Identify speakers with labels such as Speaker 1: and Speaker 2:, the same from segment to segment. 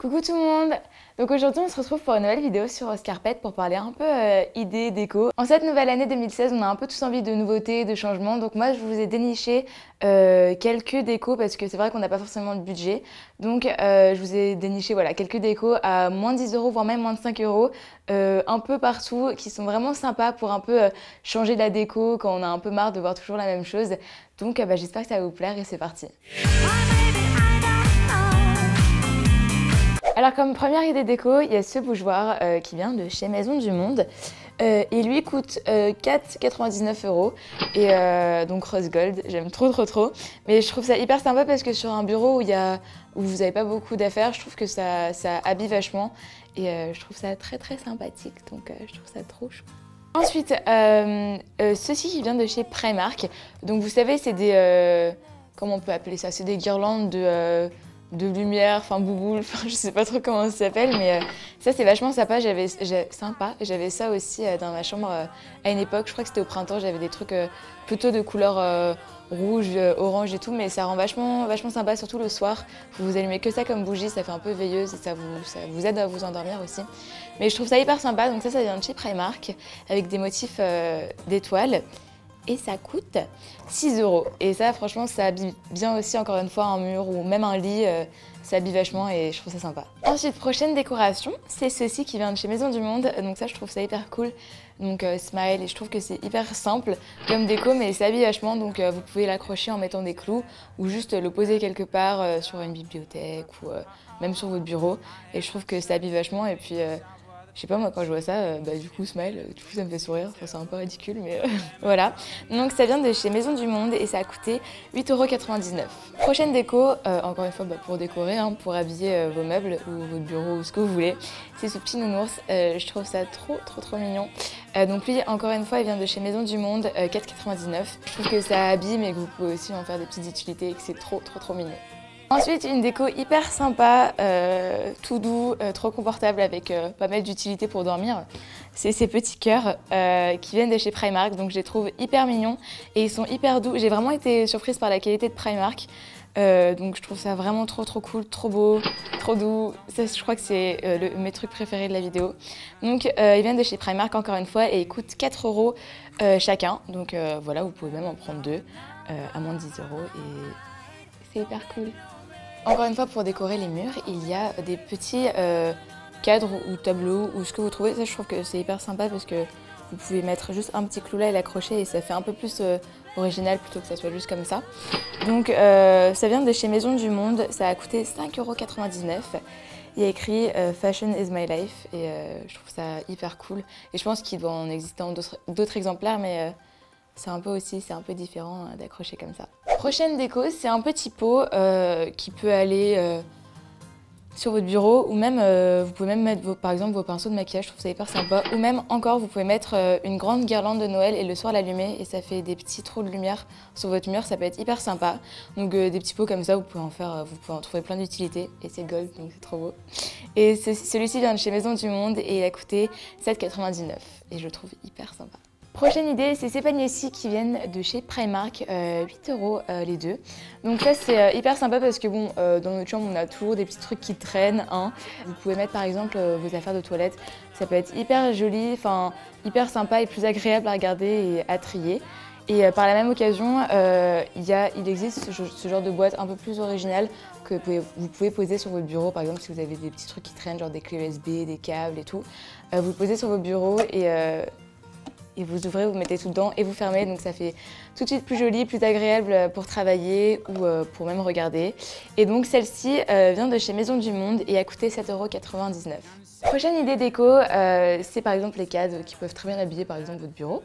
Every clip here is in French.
Speaker 1: Coucou tout le monde! Donc aujourd'hui on se retrouve pour une nouvelle vidéo sur Scarpette pour parler un peu idées déco. En cette nouvelle année 2016 on a un peu tous envie de nouveautés, de changements, donc moi je vous ai déniché quelques décos parce que c'est vrai qu'on n'a pas forcément de budget. Donc je vous ai déniché voilà, quelques décos à moins de 10 euros voire même moins de 5 euros un peu partout qui sont vraiment sympas pour un peu changer la déco quand on a un peu marre de voir toujours la même chose. Donc j'espère que ça va vous plaire et c'est parti! Alors comme première idée déco, il y a ce bougeoir qui vient de chez Maison du Monde. Et lui coûte 4,99 € et donc rose gold, j'aime trop. Mais je trouve ça hyper sympa parce que sur un bureau où vous n'avez pas beaucoup d'affaires, je trouve que ça habille vachement et je trouve ça très sympathique, donc je trouve ça trop chou. Ensuite, ceci qui vient de chez Primark. Donc vous savez, c'est des... comment on peut appeler ça? C'est des guirlandes de lumière, enfin bouboule, enfin je sais pas trop comment ça s'appelle, mais ça c'est vachement sympa. J'avais ça aussi dans ma chambre à une époque. Je crois que c'était au printemps, j'avais des trucs plutôt de couleur rouge, orange et tout, mais ça rend vachement sympa, surtout le soir. Vous allumez que ça comme bougie, ça fait un peu veilleuse et ça vous aide à vous endormir aussi. Mais je trouve ça hyper sympa, donc ça vient de chez Primark avec des motifs d'étoiles. Et ça coûte 6 €. Et ça, franchement, ça habille bien aussi, encore une fois, un mur ou même un lit. Ça habille vachement et je trouve ça sympa. Ensuite, prochaine décoration, c'est ceci qui vient de chez Maison du Monde. Donc ça, je trouve ça hyper cool. Donc smile, et je trouve que c'est hyper simple comme déco, mais ça habille vachement. Donc vous pouvez l'accrocher en mettant des clous ou juste le poser quelque part sur une bibliothèque ou même sur votre bureau. Et je trouve que ça habille vachement. Et puis... je sais pas, moi quand je vois ça, du coup smile, du coup ça me fait sourire, enfin, c'est un peu ridicule mais voilà. Donc ça vient de chez Maison du Monde et ça a coûté 8,99 €. Prochaine déco, encore une fois pour décorer, hein, pour habiller vos meubles ou votre bureau ou ce que vous voulez. C'est ce petit nounours, je trouve ça trop mignon. Donc lui, encore une fois, il vient de chez Maison du Monde, 4,99 €. Je trouve que ça habille mais que vous pouvez aussi en faire des petites utilités et que c'est trop mignon. Ensuite, une déco hyper sympa, tout doux, trop confortable avec pas mal d'utilité pour dormir. C'est ces petits cœurs qui viennent de chez Primark, donc je les trouve hyper mignons et ils sont hyper doux. J'ai vraiment été surprise par la qualité de Primark, donc je trouve ça vraiment trop cool, trop beau, trop doux. Ça, je crois que c'est mes trucs préférés de la vidéo. Donc ils viennent de chez Primark encore une fois et ils coûtent 4 € chacun. Donc voilà, vous pouvez même en prendre deux à moins de 10 € et c'est hyper cool. Encore une fois, pour décorer les murs, il y a des petits cadres ou tableaux ou ce que vous trouvez. Ça, je trouve que c'est hyper sympa parce que vous pouvez mettre juste un petit clou là et l'accrocher et ça fait un peu plus original plutôt que ça soit juste comme ça. Donc ça vient de chez Maison du Monde, ça a coûté 5,99 €. Il y a écrit Fashion is my life et je trouve ça hyper cool. Et je pense qu'il doit en exister d'autres exemplaires, mais c'est un peu différent d'accrocher comme ça. Prochaine déco, c'est un petit pot qui peut aller sur votre bureau ou même, vous pouvez même mettre par exemple vos pinceaux de maquillage, je trouve ça hyper sympa. Ou même encore, vous pouvez mettre une grande guirlande de Noël et le soir l'allumer et ça fait des petits trous de lumière sur votre mur, ça peut être hyper sympa. Donc des petits pots comme ça, vous pouvez en trouver plein d'utilités et c'est gold, donc c'est trop beau. Et celui-ci vient de chez Maison du Monde et il a coûté 7,99 € et je le trouve hyper sympa. Prochaine idée, c'est ces paniers-ci qui viennent de chez Primark, 8 € les deux. Donc ça c'est hyper sympa parce que bon, dans notre chambre on a toujours des petits trucs qui traînent. Hein. Vous pouvez mettre par exemple vos affaires de toilette, ça peut être hyper joli, enfin hyper sympa et plus agréable à regarder et à trier. Et par la même occasion, il existe ce genre de boîte un peu plus originale que vous pouvez poser sur votre bureau. Par exemple, si vous avez des petits trucs qui traînent, genre des clés USB, des câbles et tout, vous le posez sur votre bureau et vous ouvrez, vous mettez tout dedans et vous fermez, donc ça fait tout de suite plus joli, plus agréable pour travailler ou pour même regarder. Et donc celle-ci vient de chez Maison du Monde et a coûté 7,99 €. Prochaine idée déco, c'est par exemple les cadres qui peuvent très bien habiller par exemple votre bureau.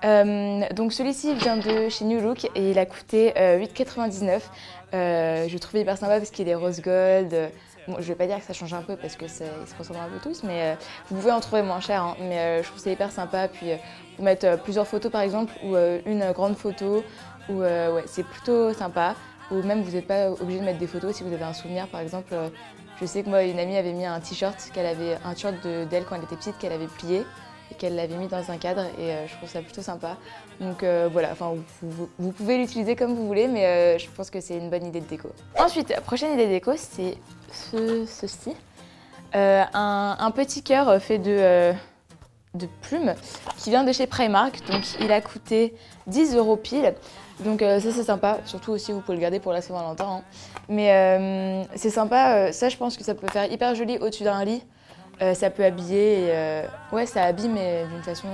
Speaker 1: Donc celui-ci vient de chez New Look et il a coûté 8,99 €. Je le trouve hyper sympa parce qu'il est rose gold. Bon, je vais pas dire que ça change un peu parce que ils se ressemblent un peu tous, mais vous pouvez en trouver moins cher. Hein, mais je trouve ça hyper sympa. Puis vous mettre plusieurs photos par exemple ou une grande photo, ou ouais, c'est plutôt sympa. Ou même vous n'êtes pas obligé de mettre des photos si vous avez un souvenir. Par exemple, je sais que moi une amie avait mis un t-shirt d'elle quand elle était petite qu'elle avait plié et qu'elle l'avait mis dans un cadre et je trouve ça plutôt sympa. Donc voilà, enfin, vous pouvez l'utiliser comme vous voulez, mais je pense que c'est une bonne idée de déco. Ensuite, prochaine idée de déco, c'est ceci. un petit cœur fait de plumes qui vient de chez Primark. Donc il a coûté 10 € pile. Donc ça c'est sympa, surtout aussi vous pouvez le garder pour la Saint-Valentin. Hein. Mais c'est sympa, ça je pense que ça peut faire hyper joli au-dessus d'un lit. Ça peut habiller, et, ouais ça habille mais d'une façon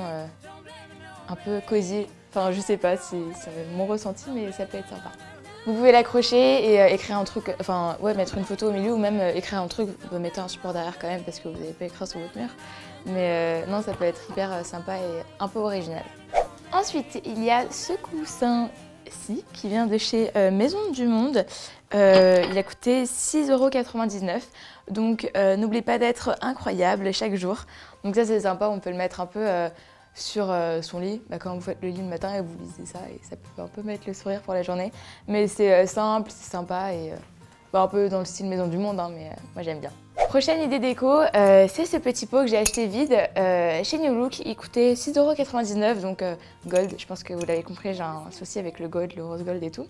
Speaker 1: un peu cosy. Enfin je sais pas, c'est mon ressenti mais ça peut être sympa. Vous pouvez l'accrocher et écrire un truc, enfin ouais mettre une photo au milieu ou même écrire un truc, vous pouvez mettre un support derrière quand même parce que vous n'avez pas écrit sur votre mur. Mais non ça peut être hyper sympa et un peu original. Ensuite il y a ce coussin-ci qui vient de chez Maison du Monde. Il a coûté 6,99 €. Donc n'oubliez pas d'être incroyable chaque jour. Donc ça c'est sympa, on peut le mettre un peu sur son lit, quand vous faites le lit le matin et vous lisez ça et ça peut un peu mettre le sourire pour la journée. Mais c'est simple, c'est sympa et un peu dans le style Maison du Monde, hein, mais moi j'aime bien. Prochaine idée déco, c'est ce petit pot que j'ai acheté vide chez New Look. Il coûtait 6,99 €, donc gold. Je pense que vous l'avez compris, j'ai un souci avec le gold, le rose gold et tout.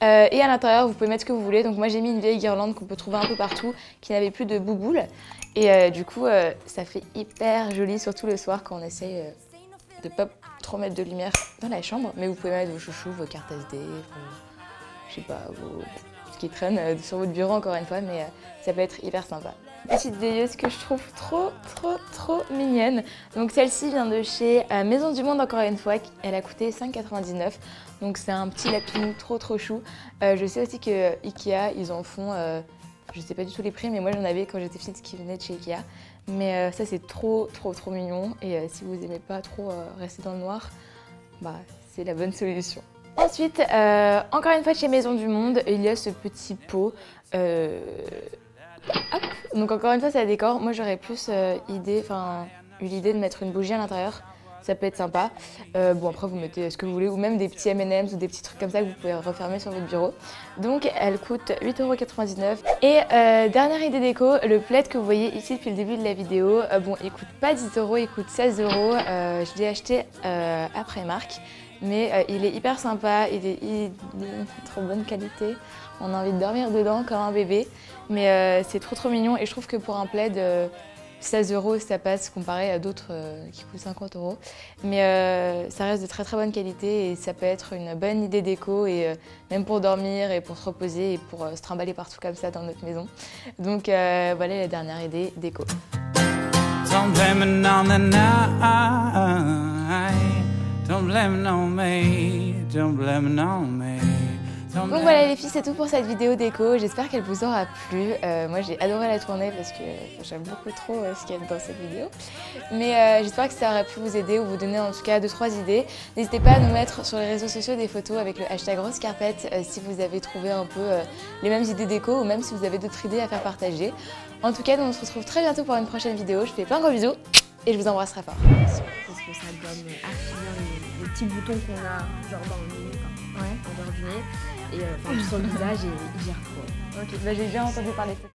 Speaker 1: Et à l'intérieur, vous pouvez mettre ce que vous voulez. Donc moi j'ai mis une vieille guirlande qu'on peut trouver un peu partout, qui n'avait plus de bouboule. Et du coup, ça fait hyper joli, surtout le soir quand on essaye de pas trop mettre de lumière dans la chambre. Mais vous pouvez mettre vos chouchous, vos cartes SD, je sais pas, ce qui traîne sur votre bureau encore une fois, mais ça peut être hyper sympa. Petite veilleuse que je trouve trop mignonne. Donc celle-ci vient de chez Maison du Monde encore une fois, elle a coûté 5,99 €. Donc c'est un petit lapinou trop chou. Je sais aussi que Ikea, ils en font, je sais pas du tout les prix, mais moi j'en avais quand j'étais petite qui venaient de chez Ikea. Mais ça c'est trop mignon et si vous aimez pas trop rester dans le noir, c'est la bonne solution. Ensuite, encore une fois chez Maison du Monde, il y a ce petit pot. Hop. Donc encore une fois, ça décore. Moi, j'aurais plus eu l'idée de mettre une bougie à l'intérieur. Ça peut être sympa. Bon, après, vous mettez ce que vous voulez, ou même des petits M&M's ou des petits trucs comme ça que vous pouvez refermer sur votre bureau. Donc, elle coûte 8,99 €. Et dernière idée déco, le plaid que vous voyez ici depuis le début de la vidéo. Bon, il coûte pas 10 €, il coûte 16 €. Je l'ai acheté à Primark. Mais il est hyper sympa, il est trop bonne qualité. On a envie de dormir dedans comme un bébé. Mais c'est trop mignon et je trouve que pour un plaid, 16 € ça passe comparé à d'autres qui coûtent 50 €. Mais ça reste de très bonne qualité et ça peut être une bonne idée déco et même pour dormir et pour se reposer et pour se trimballer partout comme ça dans notre maison. Donc voilà la dernière idée déco. Don't blame it on me, don't blame it on me. Donc voilà les filles, c'est tout pour cette vidéo déco, j'espère qu'elle vous aura plu. Moi j'ai adoré la tourner parce que j'aime beaucoup trop ce qu'il y a dans cette vidéo. Mais j'espère que ça aurait pu vous aider ou vous donner en tout cas 2-3 idées. N'hésitez pas à nous mettre sur les réseaux sociaux des photos avec le hashtag rosecarpet si vous avez trouvé un peu les mêmes idées déco ou même si vous avez d'autres idées à faire partager. En tout cas, nous on se retrouve très bientôt pour une prochaine vidéo. Je vous fais plein de gros bisous et je vous embrasse très fort.
Speaker 2: Parce que ça donne affiler les petits boutons qu'on a genre dans le nez, en dehors du nez. Et sur le visage, et il gère trop.
Speaker 1: Ok, j'ai bien entendu parler de ça.